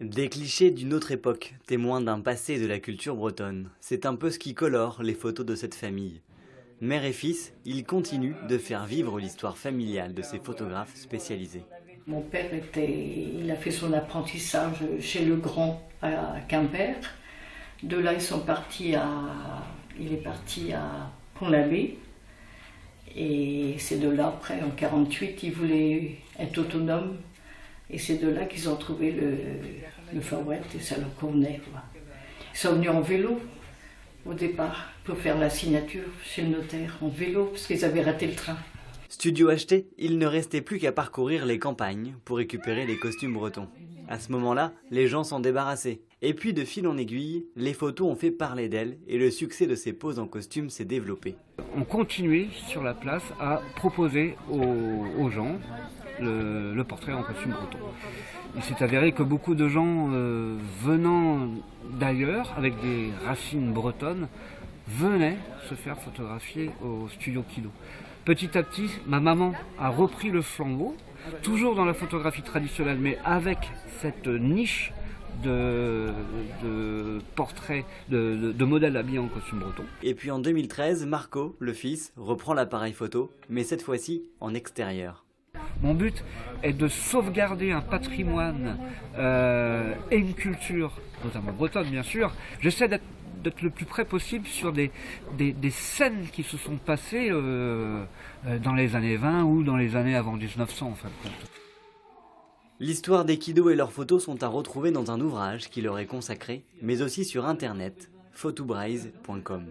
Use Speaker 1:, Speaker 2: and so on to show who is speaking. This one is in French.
Speaker 1: Des clichés d'une autre époque, témoins d'un passé de la culture bretonne. C'est un peu ce qui colore les photos de cette famille. Mère et fils, ils continuent de faire vivre l'histoire familiale de ces photographes spécialisés.
Speaker 2: Mon père il a fait son apprentissage chez Legrand à Quimper. De là, il est parti à Pont-l'Abbé. Et c'est de là, après, en 48, il voulait être autonome. Et c'est de là qu'ils ont trouvé le Far West et ça leur convenait, quoi. Ils sont venus en vélo au départ pour faire la signature chez le notaire, en vélo, parce qu'ils avaient raté le train.
Speaker 1: Studio acheté, il ne restait plus qu'à parcourir les campagnes pour récupérer les costumes bretons. À ce moment-là, les gens s'en débarrassaient. Et puis de fil en aiguille, les photos ont fait parler d'elles et le succès de ces poses en costume s'est développé.
Speaker 3: On continuait sur la place à proposer aux gens le portrait en costume breton. Il s'est avéré que beaucoup de gens venant d'ailleurs, avec des racines bretonnes, venaient se faire photographier au studio Kilo. Petit à petit, ma maman a repris le flambeau, toujours dans la photographie traditionnelle, mais avec cette niche de portraits, de modèles habillés en costume breton.
Speaker 1: Et puis en 2013, Marco, le fils, reprend l'appareil photo, mais cette fois-ci en extérieur.
Speaker 3: Mon but est de sauvegarder un patrimoine et une culture, notamment bretonne bien sûr. J'essaie d'être le plus près possible sur des scènes qui se sont passées dans les années 20 ou dans les années avant 1900 en fin de compte.
Speaker 1: L'histoire des Kido et leurs photos sont à retrouver dans un ouvrage qui leur est consacré, mais aussi sur internet, photobraise.com.